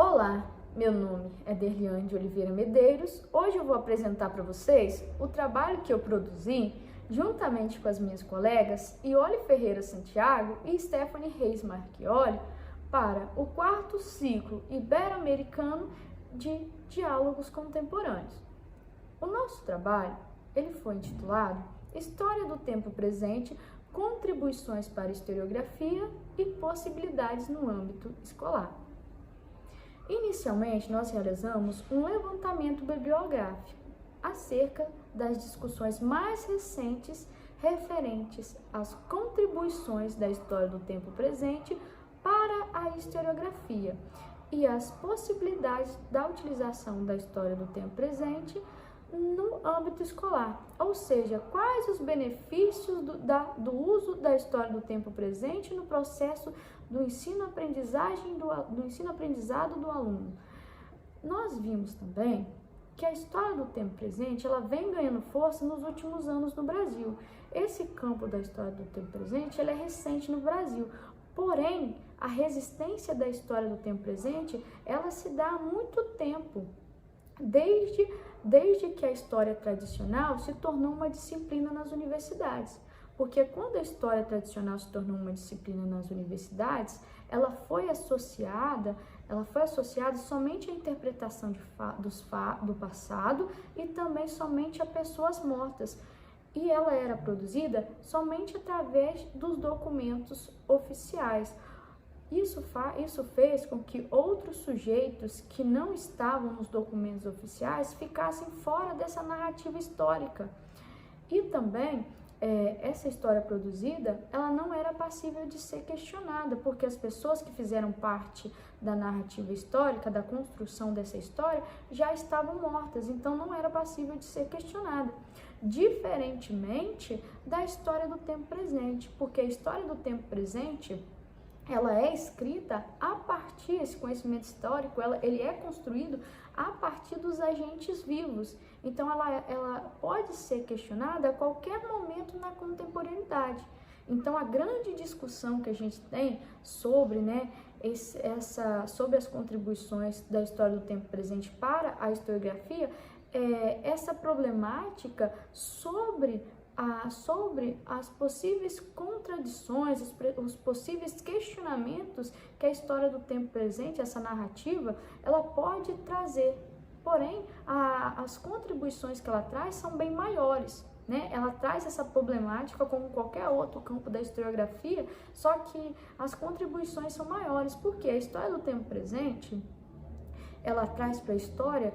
Olá, meu nome é Derliane de Oliveira Medeiros. Hoje eu vou apresentar para vocês o trabalho que eu produzi juntamente com as minhas colegas Iole Ferreira Santiago e Stephanie Reis Marchioli para o quarto ciclo ibero-americano de diálogos contemporâneos. O nosso trabalho ele foi intitulado História do Tempo Presente, Contribuições para a Historiografia e Possibilidades no Âmbito Escolar. Inicialmente, nós realizamos um levantamento bibliográfico acerca das discussões mais recentes referentes às contribuições da história do tempo presente para a historiografia e as possibilidades da utilização da história do tempo presente no âmbito escolar, ou seja, quais os benefícios do uso da história do tempo presente no processo do ensino-aprendizado do aluno. Nós vimos também que a história do tempo presente ela vem ganhando força nos últimos anos no Brasil. Esse campo da história do tempo presente ele é recente no Brasil, porém a resistência da história do tempo presente ela se dá há muito tempo, desde que a história tradicional se tornou uma disciplina nas universidades. Porque quando a história tradicional se tornou uma disciplina nas universidades, ela foi associada somente à interpretação do passado e também somente a pessoas mortas. E ela era produzida somente através dos documentos oficiais. Isso fez com que outros sujeitos que não estavam nos documentos oficiais ficassem fora dessa narrativa histórica. E também, essa história produzida, ela não era passível de ser questionada, porque as pessoas que fizeram parte da narrativa histórica, da construção dessa história, já estavam mortas, então não era passível de ser questionada. Diferentemente da história do tempo presente, porque a história do tempo presente ela é escrita a partir, esse conhecimento histórico, ele é construído a partir dos agentes vivos. Então, ela pode ser questionada a qualquer momento na contemporaneidade. Então, a grande discussão que a gente tem sobre, sobre as contribuições da história do tempo presente para a historiografia, é essa problemática sobre as possíveis contradições, os possíveis questionamentos que a história do tempo presente, essa narrativa, ela pode trazer. Porém, as contribuições que ela traz são bem maiores, né? Ela traz essa problemática como qualquer outro campo da historiografia, só que as contribuições são maiores, porque a história do tempo presente, ela traz para a história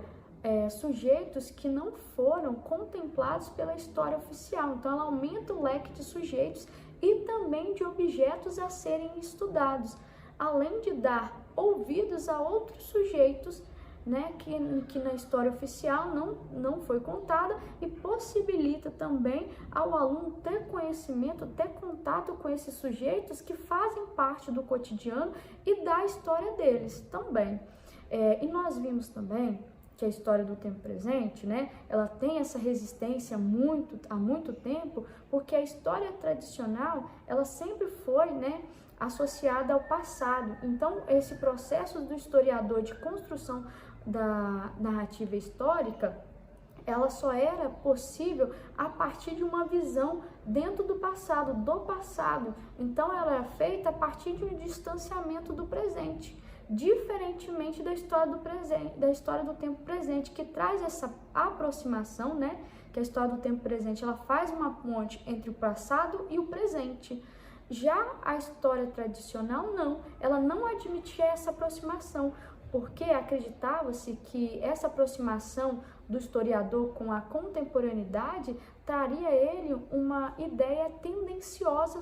sujeitos que não foram contemplados pela história oficial. Então, ela aumenta o leque de sujeitos e também de objetos a serem estudados, além de dar ouvidos a outros sujeitos, né, que na história oficial não foi contada, e possibilita também ao aluno ter conhecimento, ter contato com esses sujeitos que fazem parte do cotidiano e da história deles também. E nós vimos também que a história do tempo presente, né, ela tem essa resistência há muito tempo, porque a história tradicional, ela sempre foi, associada ao passado. Então, esse processo do historiador de construção da narrativa histórica, ela só era possível a partir de uma visão dentro do passado. Então, ela era feita a partir de um distanciamento do presente, diferentemente da história do tempo presente, que traz essa aproximação, que a história do tempo presente ela faz uma ponte entre o passado e o presente. Já a história tradicional ela não admitia essa aproximação, porque acreditava-se que essa aproximação do historiador com a contemporaneidade traria a ele uma ideia tendenciosa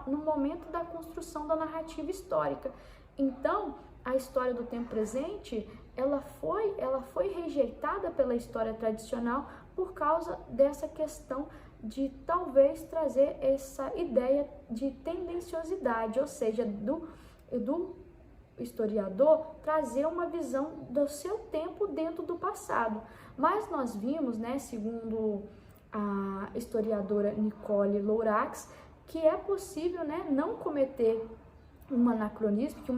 no momento da construção da narrativa histórica. Então, a história do tempo presente, ela foi rejeitada pela história tradicional por causa dessa questão de talvez trazer essa ideia de tendenciosidade, ou seja, do historiador trazer uma visão do seu tempo dentro do passado. Mas nós vimos, segundo a historiadora Nicole Lourax, que é possível, não cometer um anacronismo, que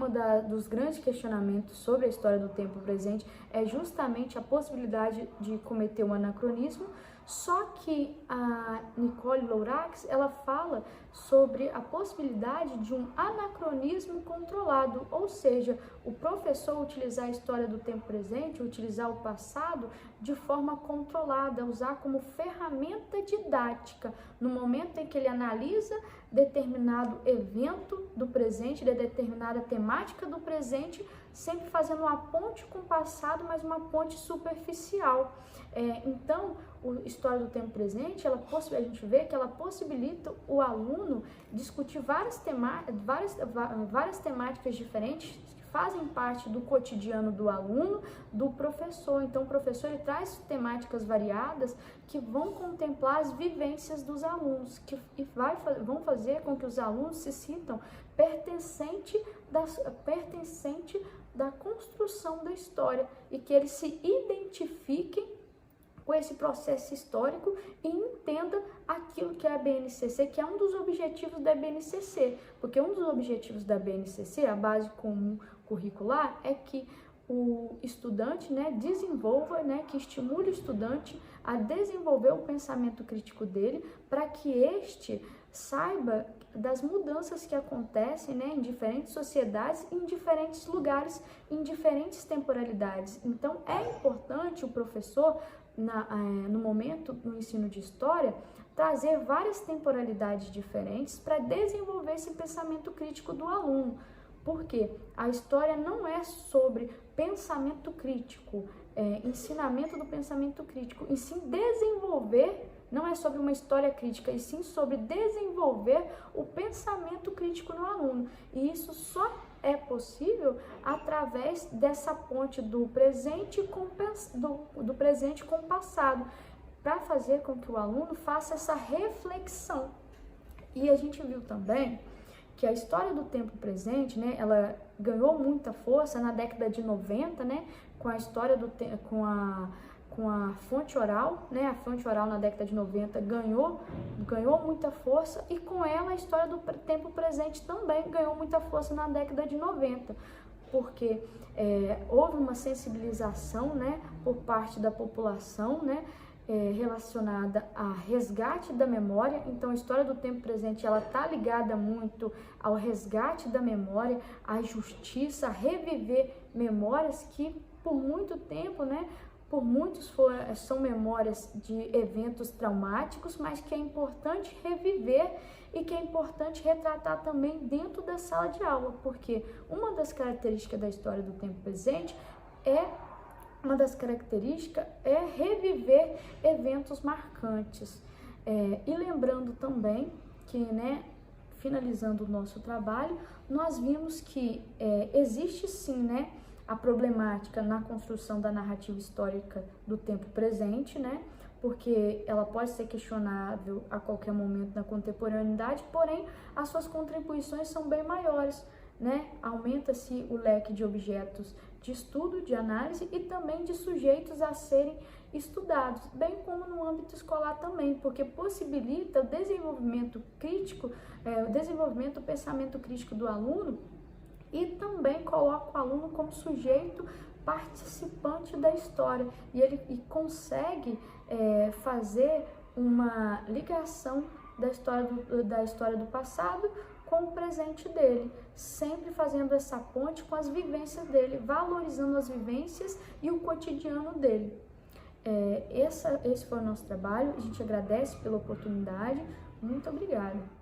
dos grandes questionamentos sobre a história do tempo presente é justamente a possibilidade de cometer um anacronismo, só que a Nicole Lourax, ela fala sobre a possibilidade de um anacronismo controlado, ou seja, o professor utilizar a história do tempo presente, utilizar o passado de forma controlada, usar como ferramenta didática, no momento em que ele analisa determinado evento do presente, de determinada temática do presente, sempre fazendo uma ponte com o passado, mas uma ponte superficial. Então, a história do tempo presente, a gente vê que ela possibilita o aluno discutir várias temáticas diferentes que fazem parte do cotidiano do aluno, do professor. Então, o professor ele traz temáticas variadas que vão contemplar as vivências dos alunos, vão fazer com que os alunos se sintam pertencente da construção da história e que eles se identifiquem com esse processo histórico e entenda aquilo que é a BNCC, que é um dos objetivos da BNCC, porque um dos objetivos da BNCC, a base comum curricular, é que o estudante, desenvolva, que estimule o estudante a desenvolver o pensamento crítico dele, para que este saiba das mudanças que acontecem, em diferentes sociedades, em diferentes lugares, em diferentes temporalidades. Então, é importante o professor, no momento do ensino de história, trazer várias temporalidades diferentes para desenvolver esse pensamento crítico do aluno. Porque a história não é sobre pensamento crítico, ensinamento do pensamento crítico, e sim desenvolver, não é sobre uma história crítica, e sim sobre desenvolver o pensamento crítico no aluno. E isso só é possível através dessa ponte do presente com o passado, para fazer com que o aluno faça essa reflexão. E a gente viu também que a história do tempo presente, ela ganhou muita força na década de 90, com a história com a fonte oral, a fonte oral na década de 90 ganhou muita força, e com ela a história do tempo presente também ganhou muita força na década de 90, porque houve uma sensibilização, por parte da população, relacionada a resgate da memória. Então, a história do tempo presente, ela está ligada muito ao resgate da memória, à justiça, a reviver memórias que, por muito tempo, por muitos são memórias de eventos traumáticos, mas que é importante reviver e que é importante retratar também dentro da sala de aula, porque uma das características da história do tempo presente é reviver eventos marcantes. E lembrando também que, finalizando o nosso trabalho, nós vimos que existe sim, a problemática na construção da narrativa histórica do tempo presente, porque ela pode ser questionável a qualquer momento na contemporaneidade, porém as suas contribuições são bem maiores, Aumenta-se o leque de objetos de estudo, de análise e também de sujeitos a serem estudados, bem como no âmbito escolar também, porque possibilita o desenvolvimento crítico, o pensamento crítico do aluno, e também coloca o aluno como sujeito participante da história, e ele consegue fazer uma ligação da história do passado com o presente dele, sempre fazendo essa ponte com as vivências dele, valorizando as vivências e o cotidiano dele. Esse foi o nosso trabalho, a gente agradece pela oportunidade, muito obrigada.